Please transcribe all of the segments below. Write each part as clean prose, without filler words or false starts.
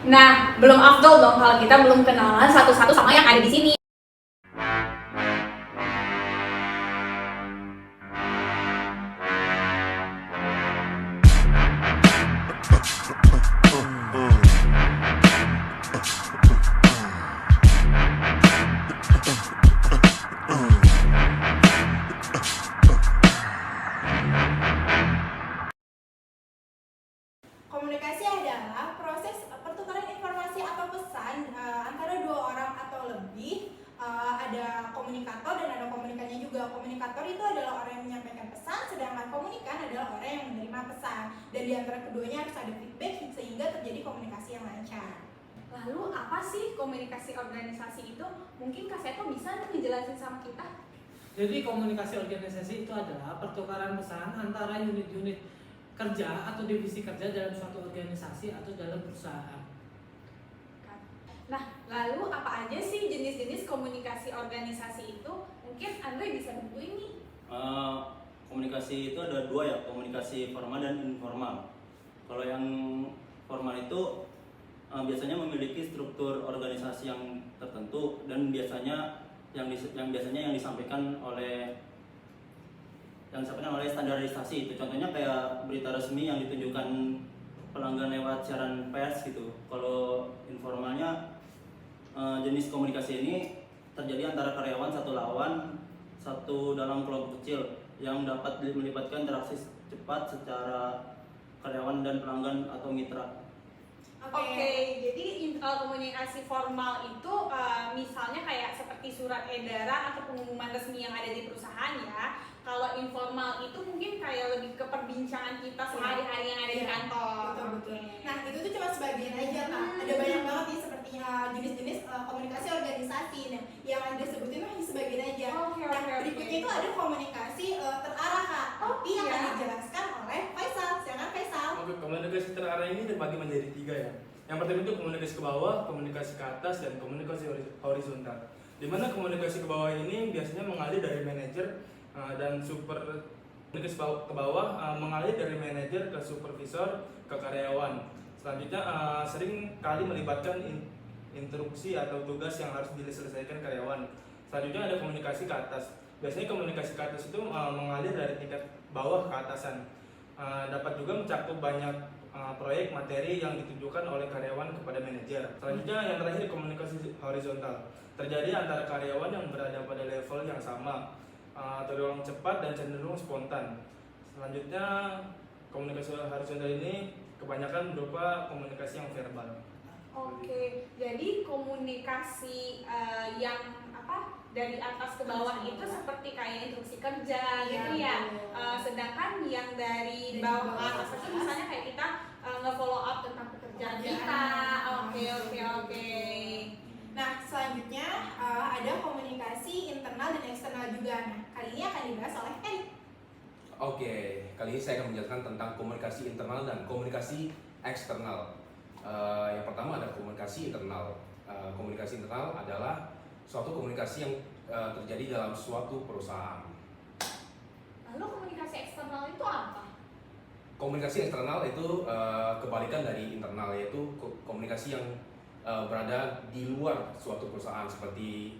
Nah, belum afdol dong kalau kita belum kenalan satu-satu sama yang ada di sini. Komunikasi adalah proses pertukaran informasi atau pesan antara dua orang atau lebih. Ada komunikator dan ada komunikannya juga. Komunikator itu adalah orang yang menyampaikan pesan, sedangkan komunikan adalah orang yang menerima pesan. Dan di antara keduanya harus ada feedback sehingga terjadi komunikasi yang lancar. Lalu apa sih komunikasi organisasi itu? Mungkin Kak Seto bisa nih ngejelasin sama kita? Jadi komunikasi organisasi itu adalah pertukaran pesan antara unit-unit kerja atau divisi kerja dalam suatu organisasi atau dalam perusahaan. Nah, lalu apa aja sih jenis-jenis komunikasi organisasi itu? Mungkin Andre bisa nentuin nih. Komunikasi itu ada dua ya, komunikasi formal dan informal. Kalau yang formal itu biasanya memiliki struktur organisasi yang tertentu dan biasanya yang disampaikan oleh standarisasi. Itu contohnya kayak berita resmi yang ditunjukkan pelanggan lewat siaran pers gitu. Kalau informalnya jenis komunikasi ini terjadi antara karyawan satu lawan satu dalam kelompok kecil yang dapat melibatkan interaksi cepat secara karyawan dan pelanggan atau mitra. Oke, jadi komunikasi formal itu misalnya kayak seperti surat edaran atau pengumuman resmi yang ada di perusahaan ya. Kalau informal itu mungkin kayak lebih ke perbincangan kita sehari-hari yang ada di kantor. Betul. Nah, itu tuh cuma sebagian aja, Kak. Ada banyak banget nih seperti jenis-jenis komunikasi organisasi. Nah, yang Anda sebutin hanya sebagian aja. Berikutnya itu ada komunikasi terarah, Kak. Tapi yang akan dijelaskan oleh Faisal. Silakan Faisal. Oke, komunikasi terarah ini terbagi menjadi 3 ya. Yang pertama itu komunikasi ke bawah, komunikasi ke atas, dan komunikasi horizontal. Di mana komunikasi ke bawah ini biasanya mengalir dari manajer dan komunikasi ke bawah mengalir dari manajer ke supervisor ke karyawan. Selanjutnya sering kali melibatkan instruksi atau tugas yang harus diselesaikan karyawan. Selanjutnya ada komunikasi ke atas. Biasanya komunikasi ke atas itu mengalir dari tingkat bawah ke atasan. Dapat juga mencakup banyak proyek materi yang ditujukan oleh karyawan kepada manajer. Selanjutnya yang terakhir komunikasi horizontal. Terjadi antara karyawan yang berada pada level yang sama, tergolong cepat dan cenderung spontan. Selanjutnya komunikasi horizontal ini kebanyakan berupa komunikasi yang verbal. Oke, jadi komunikasi yang dari atas ke bawah itu seperti kayak instruksi kerja gitu ya. Sedangkan yang dari bawah ke atas itu misalnya kayak kita nge-follow up tentang pekerjaan kita. Oke. Nah, selanjutnya ada komunikasi internal dan eksternal juga. Nah, kali ini akan dibahas oleh Erik. Oke, kali ini saya akan menjelaskan tentang komunikasi internal dan komunikasi eksternal. Yang pertama ada komunikasi internal. Komunikasi internal adalah suatu komunikasi yang terjadi dalam suatu perusahaan. Lalu komunikasi eksternal itu apa? Komunikasi eksternal itu kebalikan dari internal, yaitu komunikasi yang berada di luar suatu perusahaan seperti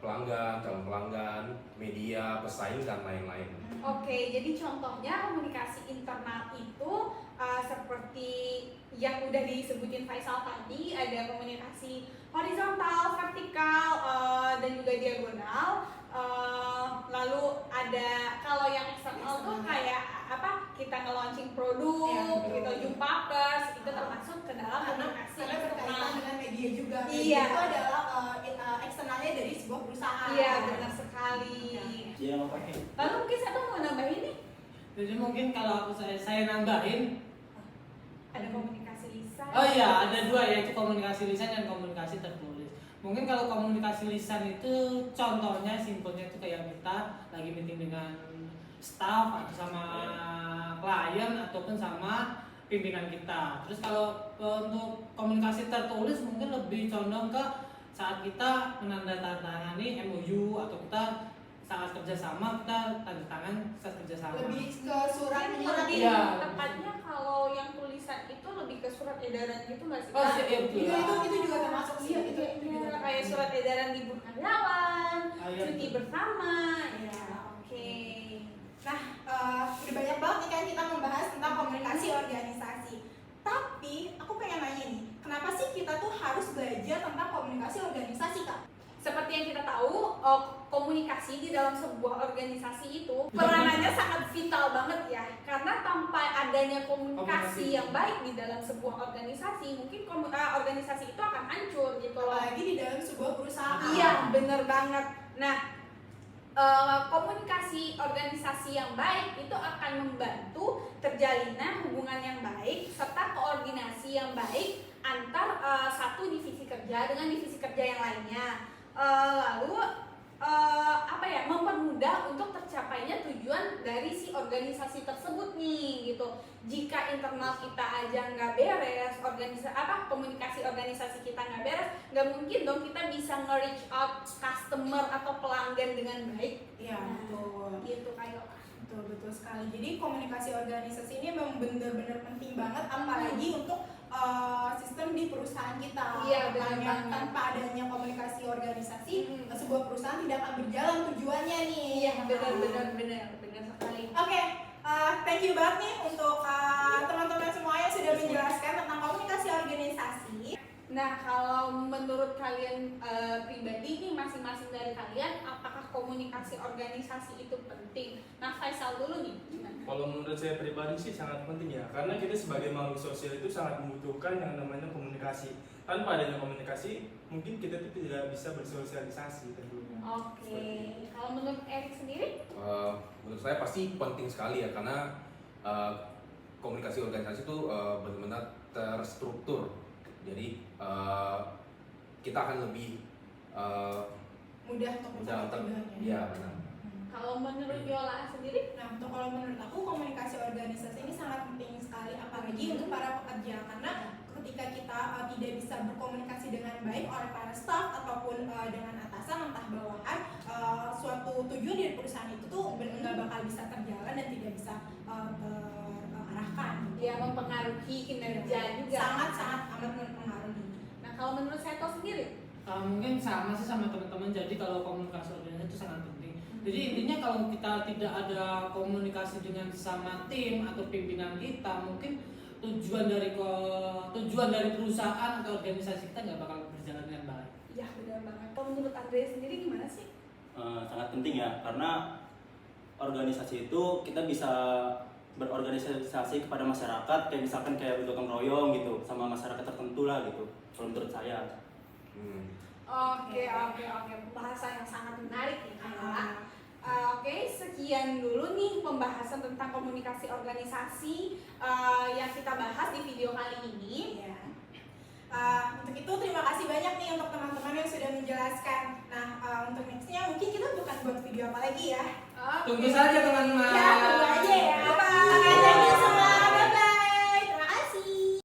pelanggan, calon pelanggan, media, pesaing, dan lain-lain. Oke, jadi contohnya komunikasi internal itu seperti yang udah disebutin Faisal tadi, ada komunikasi horizontal, vertikal, dan juga diagonal. Lalu ada kalau yang eksternal tuh kayak kita nge-launching produk, gitu, jumpa pers, itu termasuk ke dalam komunikasi karena berkaitan dengan media juga. Iya. Itu adalah eksternalnya dari sebuah perusahaan. Iya, benar sekali. Iya, makanya. Lalu mungkin saya tuh mau nambahin nih, Jadi mungkin kalau saya nambahin, ada komunikasi lisan. oh iya ada dua, yaitu komunikasi lisan dan komunikasi tertulis. Mungkin kalau komunikasi lisan itu contohnya simpelnya itu kayak kita lagi meeting dengan staff atau sama klien ataupun sama pimpinan kita. Terus kalau untuk komunikasi tertulis mungkin lebih condong ke saat kita menandatangani MOU atau kita saat kerjasama kita tanda tangan saat kerjasama. Lebih ke surat Lebih Iya. tepatnya kalau yang tulisan itu lebih ke surat edaran gitu nggak sih? Oh, iya, betul. Itu juga termasuk sih. Iya, Itu juga iya, termasuk. kayak surat edaran libur karyawan, iya, cuti betul. bersama, Iya. ya oke. Nah, udah banyak banget nih kan kita membahas tentang komunikasi organisasi. Tapi aku pengen nanya nih, kenapa sih kita tuh harus belajar tentang komunikasi organisasi, Kak? Seperti yang kita tahu, komunikasi di dalam sebuah organisasi itu peranannya sangat vital banget ya. Karena tanpa adanya komunikasi yang baik di dalam sebuah organisasi, mungkin organisasi itu akan hancur gitu loh. Apalagi di dalam sebuah perusahaan. Iya, bener banget. Nah, komunikasi organisasi yang baik itu akan membantu terjalinnya hubungan yang baik serta koordinasi yang baik antar satu divisi kerja dengan divisi kerja yang lainnya. Lalu mempermudah untuk tercapainya tujuan dari si organisasi tersebut nih gitu. Jika internal kita aja nggak beres, komunikasi organisasi kita nggak beres, nggak mungkin dong kita bisa nge-reach out customer atau pelanggan dengan baik. Iya, betul. Gitu kayak. Betul sekali. Jadi komunikasi organisasi ini memang benar-benar penting banget, apalagi untuk sistem di perusahaan kita. Iya, benar Makanya banget. tanpa adanya komunikasi organisasi, sebuah perusahaan tidak akan berjalan tujuannya nih. Iya, benar sekali. Oke, thank you banget nih untuk teman-teman semua yang sudah menjelaskan tentang komunikasi organisasi. Nah, kalau menurut kalian pribadi nih masing-masing dari kalian, apakah komunikasi organisasi itu penting? Nah, Faisal dulu nih. Gimana? Kalau menurut saya pribadi sih sangat penting ya, karena kita sebagai makhluk sosial itu sangat membutuhkan yang namanya komunikasi. Tanpa adanya komunikasi, mungkin kita tuh tidak bisa bersosialisasi tentunya. Oke. Kalau menurut Erik sendiri? Menurut saya pasti penting sekali ya, karena komunikasi organisasi itu benar-benar terstruktur. Jadi kita akan lebih Mudah untuk mencapai tujuannya. Iya, benar. Kalau menurut Yola sendiri? Nah, kalau menurut aku komunikasi organisasi ini sangat penting sekali, apalagi untuk para pekerja, karena ketika kita tidak bisa berkomunikasi dengan baik oleh para staff ataupun dengan atasan entah bawahan, suatu tujuan dari perusahaan itu tuh nggak bakal bisa terjalan dan tidak bisa terarahkan. Ya, mempengaruhi kinerja juga. Sangat amat mempengaruhi. Nah, kalau menurut Seto sendiri? Mungkin sama sih sama teman-teman. Jadi kalau komunikasi organisasi itu sangat penting. Jadi intinya kalau kita tidak ada komunikasi dengan sama tim atau pimpinan kita, mungkin tujuan dari perusahaan atau organisasi kita nggak bakal berjalan dengan baik. Ya, benar banget. Kalau menurut Andre sendiri gimana sih? Sangat penting ya, karena organisasi itu kita bisa berorganisasi kepada masyarakat, kayak misalkan kayak gotong royong gitu sama masyarakat tertentu lah gitu, kalau menurut saya. Oke. Pembahasan yang sangat menarik ya, Kak. Oke, sekian dulu nih pembahasan tentang komunikasi organisasi yang kita bahas di video kali ini. Ya. Untuk itu terima kasih banyak nih untuk teman-teman yang sudah menjelaskan. Nah, untuk nextnya mungkin kita bukan buat video apa lagi ya. Tunggu saja teman-teman. Ya,